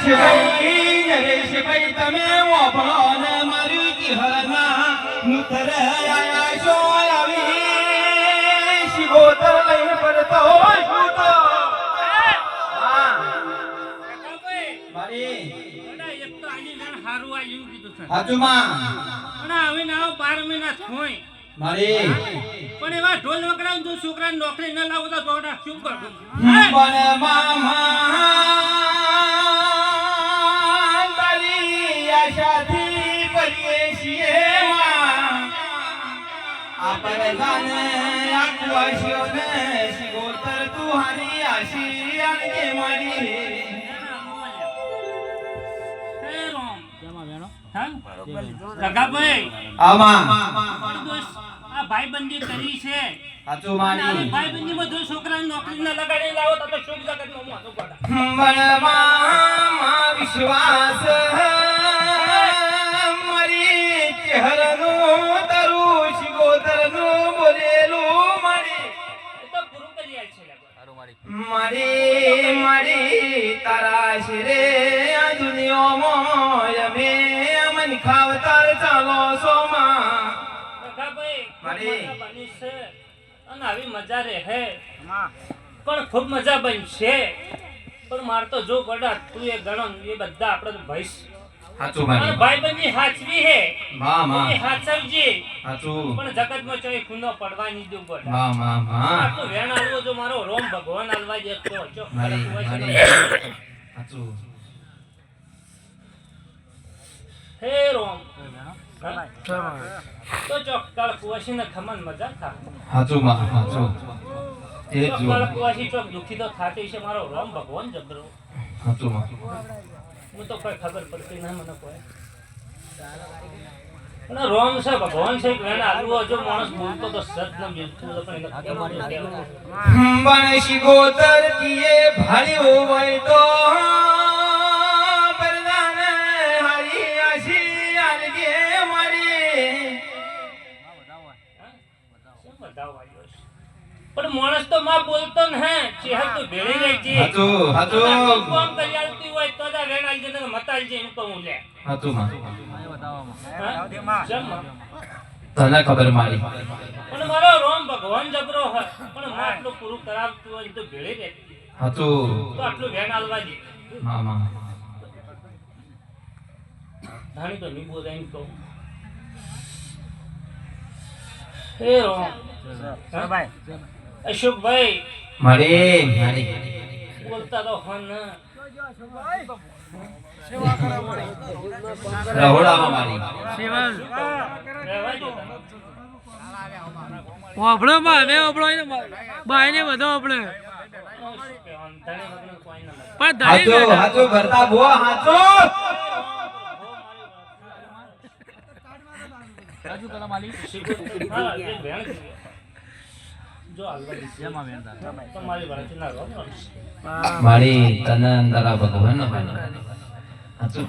નરેશભાઈ તમે ઓભળો ને મારી કિહરના મુતર આયા છો આવી શિગોતર લઈને પડતો છું તો હા મારી એક તો આની જણ હારું આવ્યું કીધું છે હાજુમાં પણ હવે ના 12 મહિના થોય મારી પણ એવા ઢોલ વકડાવ જો છોકરાને નોકરી ન લાવો તો જોડા શું કરું પણ મામા તારી આશાથી કરીએ છીએ આપણે ગાને આકવાશીઓ ને શિગોતર તું હારી આશી આલજે મારી આમાં આ ભાઈબંધી કરી છે સાચું માની ભાઈબંધી માં જો છોકરાને નોકરી ન લગાડી લાવો તો શું જગત નો મોનો પડે મનમાં વિશ્વાસ મારી ચહેરાનું તરું શિગોતરનું બોલેલું મારી તો પૂરું કરી આલ છે મારી તારા શિરે આ દુનિયામાં અમે મન ખાવતાર ચાલો સોમાં મારી અને આવી મજા રહે પણ ખૂબ મજા બનશે પણ માર તો જો ગડા તું એ ગણો એ બધા આપણે ભાઈ સાચું મારી ભાઈબંધી હાચવી હે માં એ હાચવજે સાચું પણ જગતમાં ચોય ખૂનો પડવાની દઉં ગડા માં આટલું વેણ આલવો જો મારો રોમ ભગવાન આલવા દે તો ચો સાચું હે રોમ તો ચોકતાળ કુવાસીને ખમન મજા થા સાચું માં સાચું એ જો ચોકતાળ કુવાસી ચોક દુખી તો થાતી છે મારો રોમ ભગવાન જબરો સાચું માં હું તો કોઈ ખબર પડતી ના મને કોઈ અને રોમ છે ભગવાન છે વેણ આલવો જો માણસ બોલતો તો સત ન બિલકુલ પણ બન શિગોતર કીએ ભાળ્યો હોય તો પરદાન હારી આશી આલજે મારી પણ માણસ તો માં બોલતો ને હે ચહેર તો ભેળી રહી છે હાચું કોમ કરી આલતી હોય તો જ વેણ આલજે ને મતાલ છે એમ તો હું લે હાચું માં જમ તને ખબર મારી પણ મારો રોમ ભગવાન જબરો હોય પણ માં આટલું પૂરું કરાવતું હોય તો ભેળી રહેતી હાચું તો આટલું વેણ આલવા દે મામા ધાણી તો ની બોલાય એમ કહું હે રોમ ભાઈ અશોકભાઈ મારી બોલતા તો હન રહોડામાં મારી ઓબળો માં મે ઓબળો ને બાય ને બધો ઓબળે પણ હાચો ભરતા બો હાચો રાજુ કલા માલી જો આલવા જેમાં વેણતા તમારી વાળે ના રો મારી તને અંદરા ભગવાન હાચું